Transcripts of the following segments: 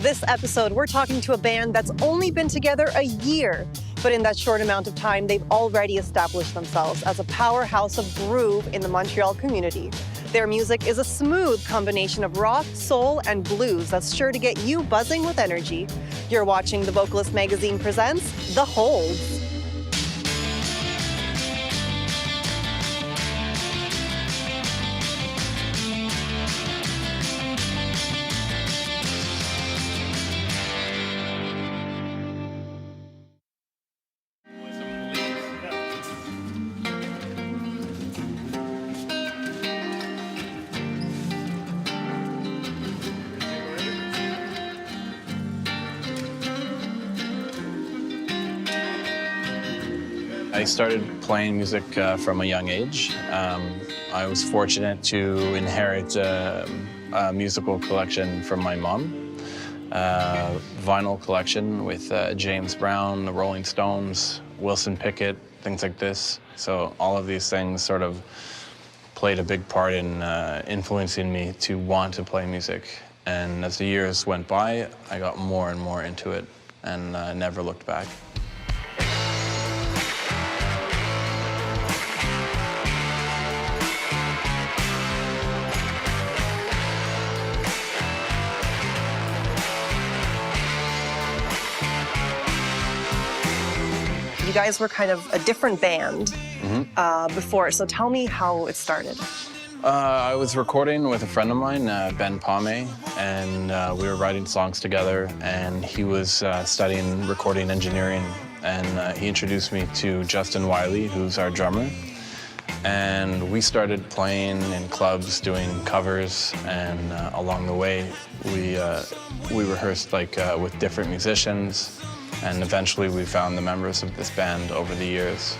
This episode, we're talking to a band that's only been together a year, but in that short amount of time, they've already established themselves as a powerhouse of groove in the Montreal community. Their music is a smooth combination of rock, soul, and blues that's sure to get you buzzing with energy. You're watching The Vocalist magazine presents The Holds. I started playing music from a young age. I was fortunate to inherit a musical collection from my mom, vinyl collection with James Brown, the Rolling Stones, Wilson Pickett, things like this. So all of these things sort of played a big part in influencing me to want to play music. And as the years went by, I got more and more into it and never looked back. You guys were kind of a different band before, so tell me how it started. I was recording with a friend of mine, Ben Pame, and we were writing songs together, and he was studying recording engineering, and he introduced me to Justin Wiley, who's our drummer. And we started playing in clubs, doing covers, and along the way, we rehearsed with different musicians. And eventually we found the members of this band over the years.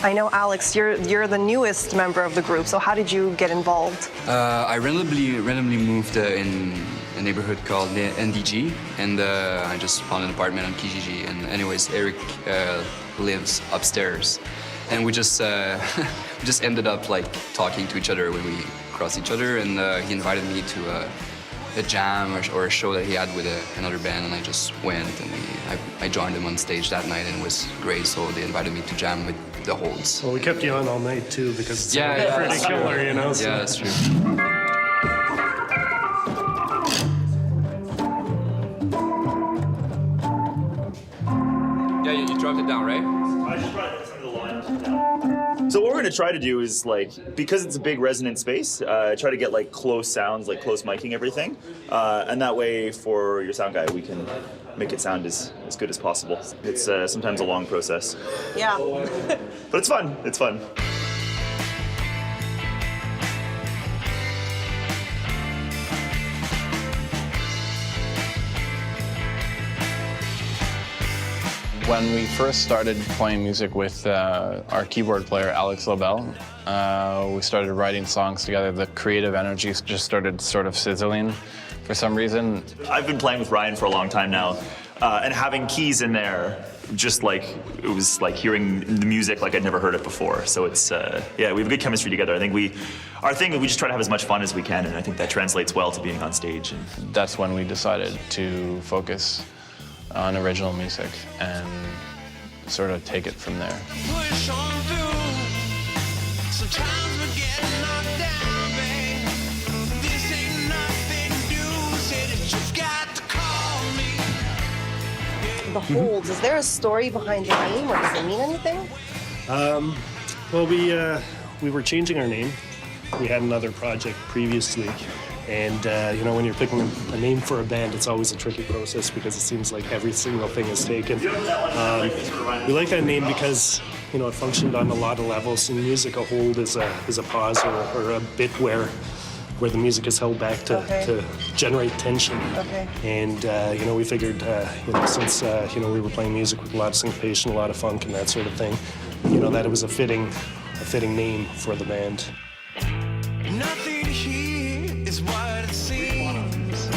I know, Alex, you're the newest member of the group, so how did you get involved? I randomly moved in a neighborhood called NDG, and I just found an apartment on Kijiji. And anyways, Eric lives upstairs. And we just ended up talking to each other when we crossed each other, and he invited me to a jam or a show that he had with another band, and I just went, and I joined him on stage that night, and it was great. So they invited me to jam with the Holds. Well, we kept you on all night too because it's pretty killer, you know. So. Yeah, that's true. Yeah, you dropped it down, right? I just brought some of the lines down. So what we're going to try to do is, because it's a big resonant space, try to get close sounds, close miking everything. And that way, for your sound guy, we can make it sound as good as possible. It's sometimes a long process. Yeah. But it's fun. It's fun. When we first started playing music with our keyboard player, Alex Lobel, we started writing songs together. The creative energy just started sort of sizzling for some reason. I've been playing with Ryan for a long time now, and having keys in there, just it was like hearing the music like I'd never heard it before. So it's, we have good chemistry together. I think our thing is we just try to have as much fun as we can, and I think that translates well to being on stage. That's when we decided to focus on original music and sort of take it from there. Push on through. Sometimes we get knocked down, babe. This ain't nothing new. Said that you've got to call me. The Holds, is there a story behind the name, or does it mean anything? Well, we were changing our name. We had another project previously. And, when you're picking a name for a band, it's always a tricky process because it seems like every single thing is taken. We like that name because, it functioned on a lot of levels. In music, a hold is a pause or a bit where the music is held back to generate tension. Okay. And, we figured, since, we were playing music with a lot of syncopation, a lot of funk and that sort of thing, that it was a fitting name for the band. Nothing here is what it seems.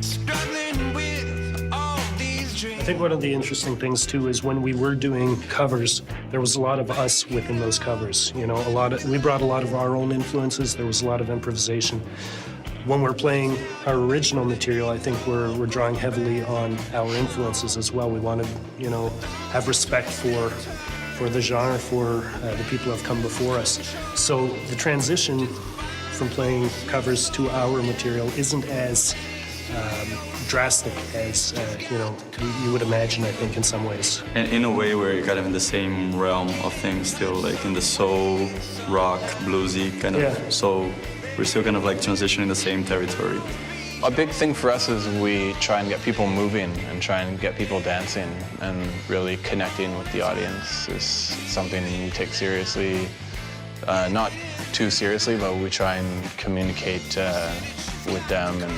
Struggling with all these dreams. I think one of the interesting things too is when we were doing covers, there was a lot of us within those covers. We brought a lot of our own influences. There was a lot of improvisation. when we're playing our original material, I think we're drawing heavily on our influences as well. We want to, you know, have respect for the genre, for the people who have come before us. So the transition from playing covers to our material isn't as drastic as you know, you would imagine, I think, in some ways. And in a way, we're kind of in the same realm of things still, like in the soul, rock, bluesy kind of. Yeah. So we're still kind of like transitioning the same territory. A big thing for us is we try and get people moving and try and get people dancing, and really connecting with the audience is something we take seriously. Not too seriously, but we try and communicate with them and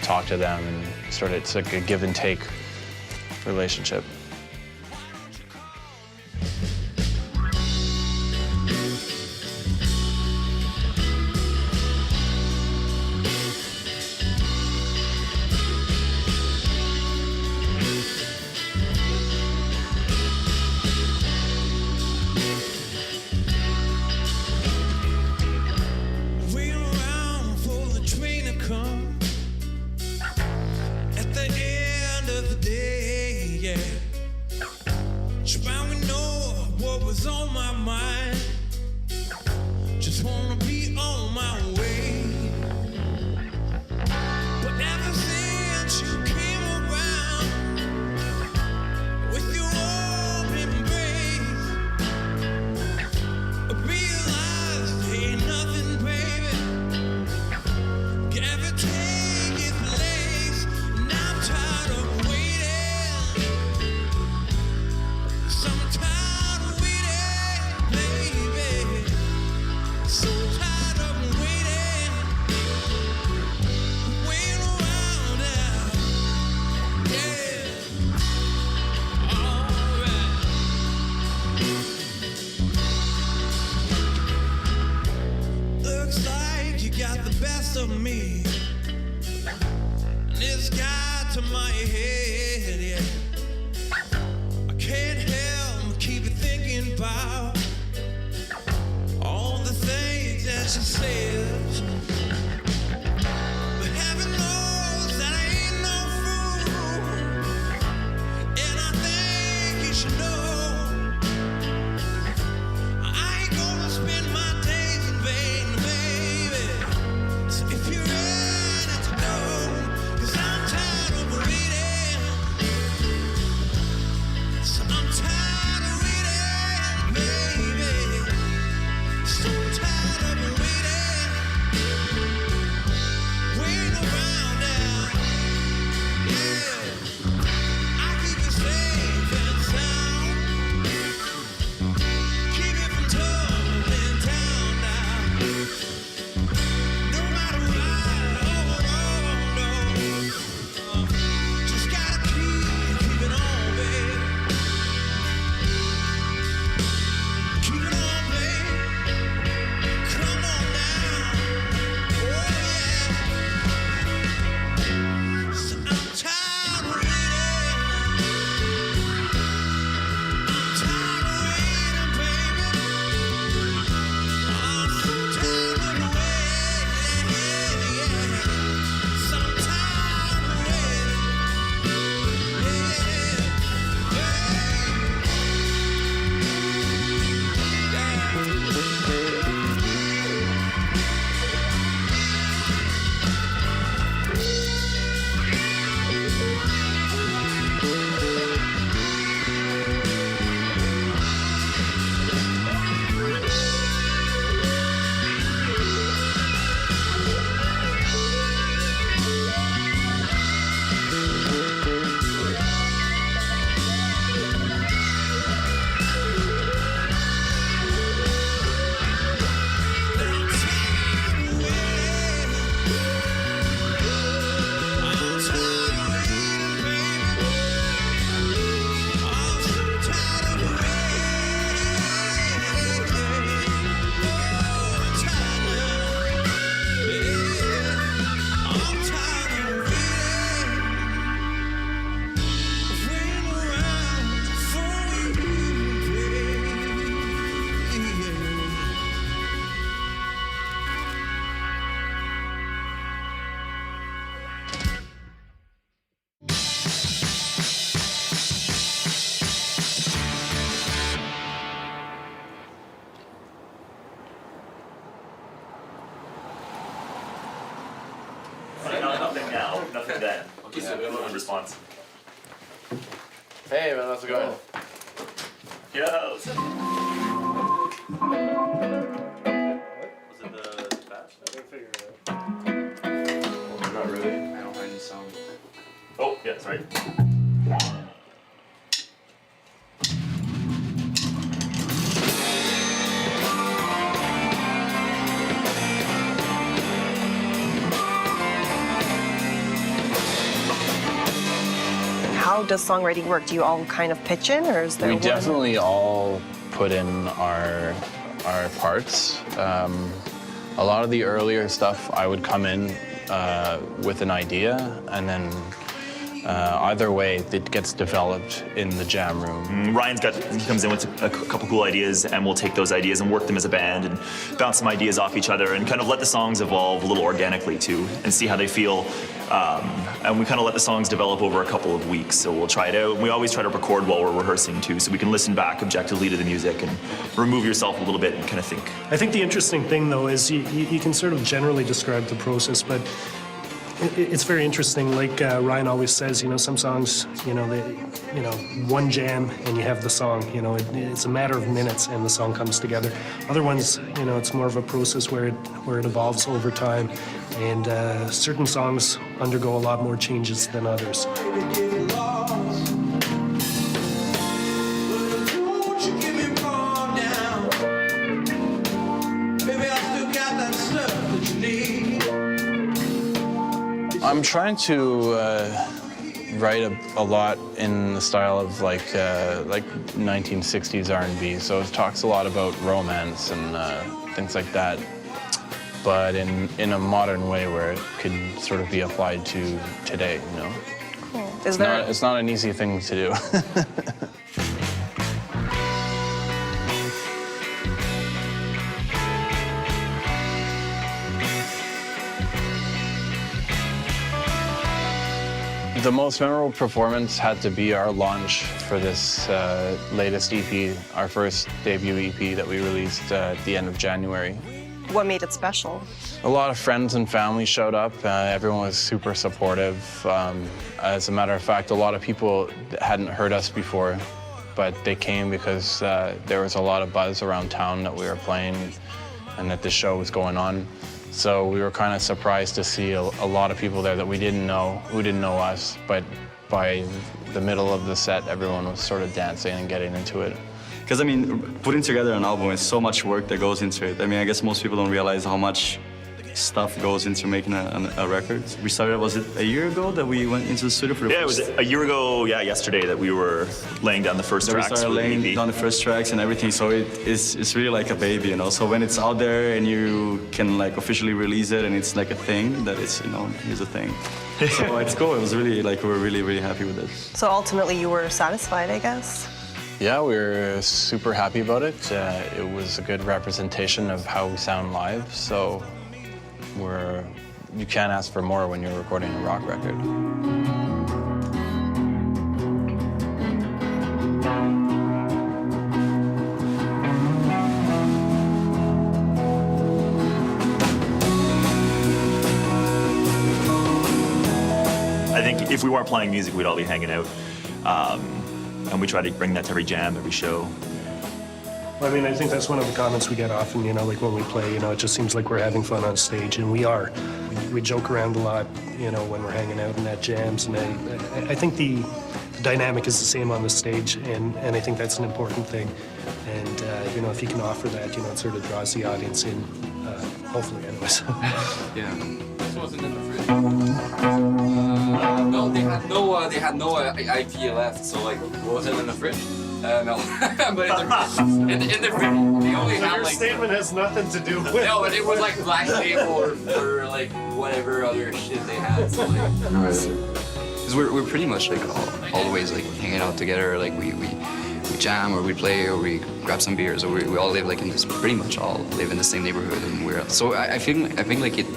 talk to them, and sort of, it's like a give and take relationship. Wait around for the train to come at the end of the day, yeah. Trying to know what was on my mind. Just wanna be on my way. But ever since you came around with your warm embrace, I realized there ain't nothing, baby, can ever take its place. And I'm tired of waiting. So I'm tired of waiting, baby. So tired of waiting. Waiting around now. Yeah. Alright. Looks like you got the best of me. And it's got to my head, yeah. I can't help but keep thinking about all the things that she says. But heaven knows that I ain't no fool. And I think you should know I ain't gonna spend my days in vain, baby. So if you're ready to go, 'cause I'm tired of waiting. So I'm tired of waiting, baby. So tired of waiting. Nothing then. Just a little response. Hey man, how's it going? Yo. Was it the patch? Not really. I don't find any sound. Oh, yeah, that's right. How does songwriting work? Do you all kind of pitch in, or is there We one? definitely all put in our parts. A lot of the earlier stuff, I would come in with an idea, and then either way, it gets developed in the jam room. He comes in with a couple cool ideas, and we'll take those ideas and work them as a band and bounce some ideas off each other and kind of let the songs evolve a little organically too and see how they feel. And we kind of let the songs develop over a couple of weeks. So we'll try it out. We always try to record while we're rehearsing too, so we can listen back objectively to the music and remove yourself a little bit and kind of think. I think the interesting thing, though, is you can sort of generally describe the process, but it's very interesting. Like Ryan always says, some songs, one jam and you have the song. It's a matter of minutes and the song comes together. Other ones, it's more of a process where it evolves over time, and certain songs undergo a lot more changes than others. I'm trying to write a lot in the style of like 1960s R&B. So it talks a lot about romance and things like that, but in a modern way where it can sort of be applied to today. Cool. It's not an easy thing to do. The most memorable performance had to be our launch for this latest EP, our first debut EP that we released at the end of January. What made it special? A lot of friends and family showed up. Everyone was super supportive. As a matter of fact, a lot of people hadn't heard us before, but they came because there was a lot of buzz around town that we were playing and that this show was going on. So we were kind of surprised to see a lot of people there that we didn't know, who didn't know us, but by the middle of the set, everyone was sort of dancing and getting into it. Because, I mean, putting together an album is so much work that goes into it. I mean, I guess most people don't realize how much stuff goes into making a record. We started, was it a year ago that we went into the studio for the first? Yeah, it was a year ago, yesterday, that we were laying down the first tracks. We started laying down the first tracks and everything, so it's really like a baby, So when it's out there and you can like officially release it and it's like a thing, that it's, here's a thing. So it's cool. It was really we're really, really happy with it. So ultimately you were satisfied, I guess? Yeah, we were super happy about it. It was a good representation of how we sound live, so you can't ask for more when you're recording a rock record. I think if we weren't playing music, we'd all be hanging out. And we try to bring that to every jam, every show. Well, I mean, I think that's one of the comments we get often, like when we play, it just seems like we're having fun on stage, and we are. We joke around a lot, when we're hanging out and at jams, and I think the dynamic is the same on the stage, and I think that's an important thing. And, if you can offer that, it sort of draws the audience in, hopefully, anyways. Yeah. This wasn't in the fridge. No, they had no IPA left, so like, was it in the fridge? No, but in the fridge, they only had Your like. statement has nothing to do with. No, but it was like black label or like whatever other shit they had. So like, because we're pretty much like always like hanging out together. Like we jam or we play or we grab some beers, or we all live like in this. Pretty much all live in the same neighborhood, and we're so I think like it.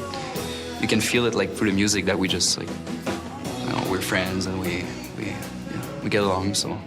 You can feel it like through the music that we just like. We're friends and we get along. So.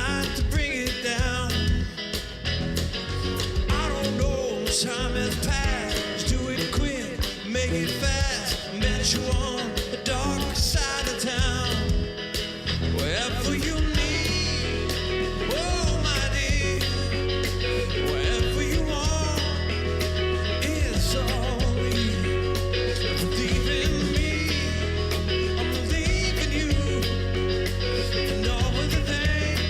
night to bring it down. I don't know, time has passed. Do it quick, make it fast. Met you on the dark side of town. Wherever you need, oh my dear, wherever you are, it's all you. Believe in me, I believe in you, and all of the things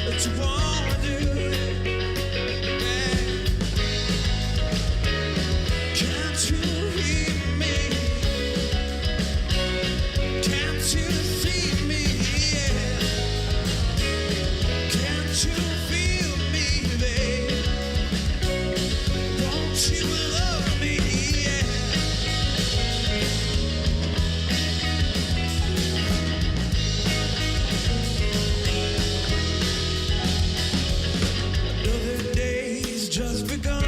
that you wanna do. Yeah. Can't you hear me? Can't you see me? Yeah. Can't you feel me, babe? Won't you love me? Yeah. Another day's just begun,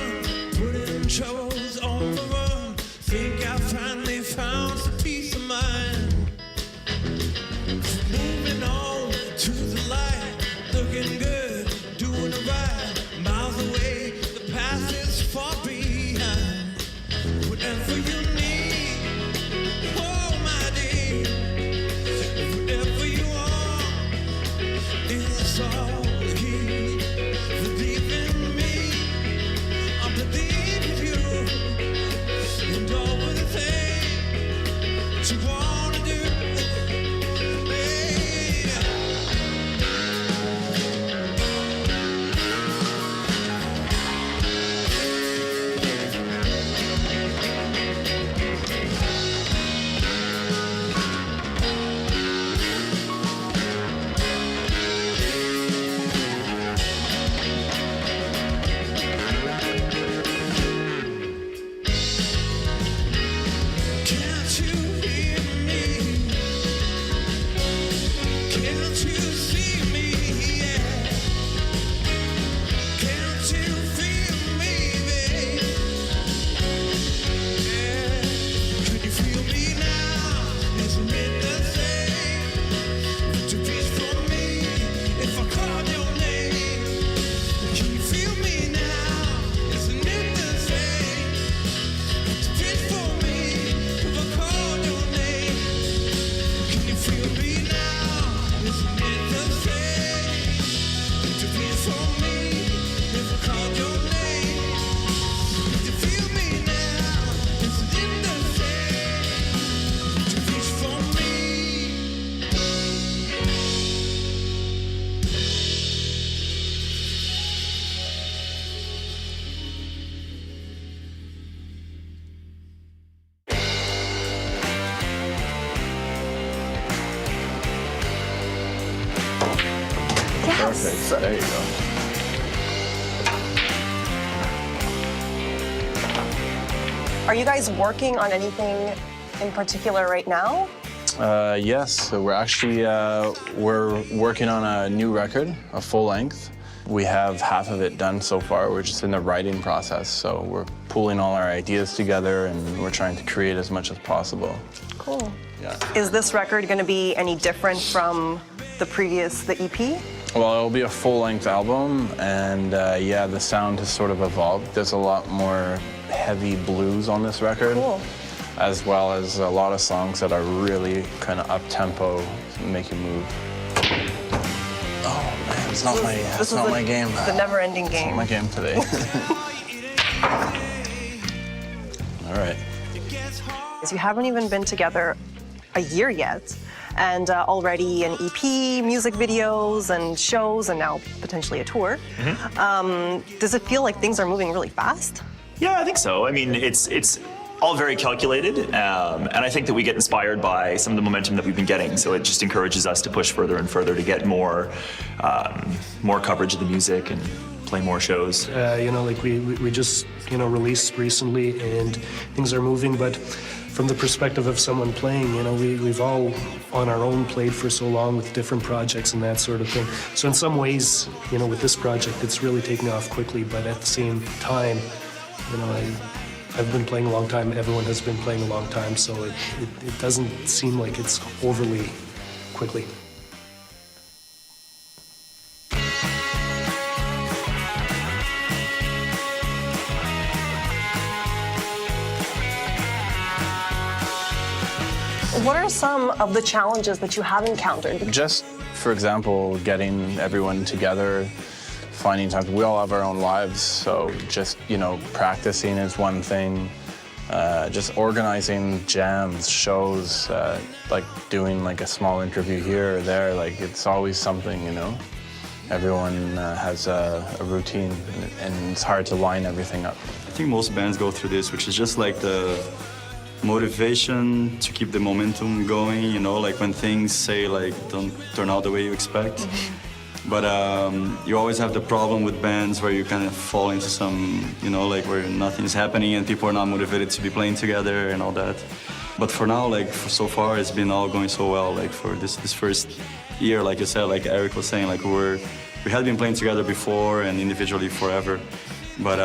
putting troubles on the run. Think I finally found some peace of mind. Moving on to the light, looking good, doing it right. Miles away, the past is far behind. Whatever you need, oh my dear, whatever you are, it's all here. Believe in me, I believe in you, and all of the things you wanna do. Yeah. Can't you hear me? Can't you see me? Yeah. Can't you feel me, babe? Yeah. Can you feel me now? Isn't it the same? Would you reach for me if I called your name? Can you feel me now? Isn't it the same? Would you reach for me if I called your name? Can you feel me now? Isn't it the same? Would you reach for me if I called your name? Can you feel me now? Isn't it the same? Would you reach for me? Perfect. There you go. Are you guys working on anything in particular right now? Yes, so we're actually we're working on a new record, a full length. We have half of it done so far. We're just in the writing process, so we're pulling all our ideas together and we're trying to create as much as possible. Cool. Yeah. Is this record going to be any different from the EP? Well, it'll be a full-length album, and yeah, the sound has sort of evolved. There's a lot more heavy blues on this record, Cool. as well as a lot of songs that are really kind of up-tempo, make you move. Oh man, it's not my game. The never-ending It's game. not my game today. All right. You haven't even been together a year yet, and already an EP, music videos, and shows, and now potentially a tour. Does it feel like things are moving really fast? Yeah, I think so. I mean, it's all very calculated, and I think that we get inspired by some of the momentum that we've been getting. So it just encourages us to push further and further to get more coverage of the music and play more shows. Like we just released recently, and things are moving. But from the perspective of someone playing, we've all on our own played for so long with different projects and that sort of thing. So in some ways, with this project, it's really taking off quickly. But at the same time, I've been playing a long time. Everyone has been playing a long time, so it doesn't seem like it's overly quickly. What are some of the challenges that you have encountered? Just, for example, getting everyone together, finding time. We all have our own lives, so just, you know, practicing is one thing. Just organizing jams, shows, like doing like a small interview here or there, like it's always something, you know. Everyone has a routine, and it's hard to line everything up. I think most bands go through this, which is just like the motivation to keep the momentum going, you know, like when things say like don't turn out the way you expect. But you always have the problem with bands where you kind of fall into some, you know, like where nothing's happening and people are not motivated to be playing together and all that. But for now, like so far, it's been all going so well. Like for this first year, like you said, like Eric was saying, like we had been playing together before and individually forever. But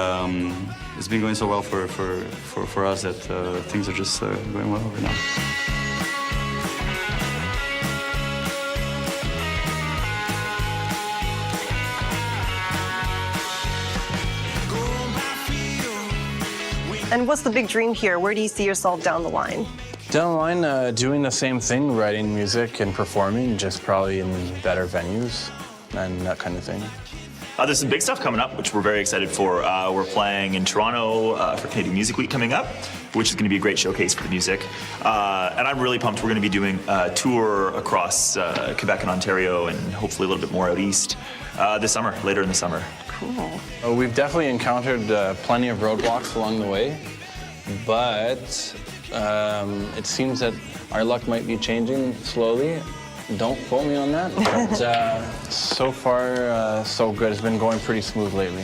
it's been going so well for us that things are just going well right now. And what's the big dream here? Where do you see yourself down the line? Down the line, doing the same thing, writing music and performing, just probably in better venues and that kind of thing. There's some big stuff coming up, which we're very excited for. We're playing in Toronto for Canadian Music Week coming up, which is going to be a great showcase for the music. And I'm really pumped. We're going to be doing a tour across Quebec and Ontario, and hopefully a little bit more out east this summer, later in the summer. Cool. We've definitely encountered plenty of roadblocks along the way, but it seems that our luck might be changing slowly. Don't quote me on that, but so far, so good. It's been going pretty smooth lately.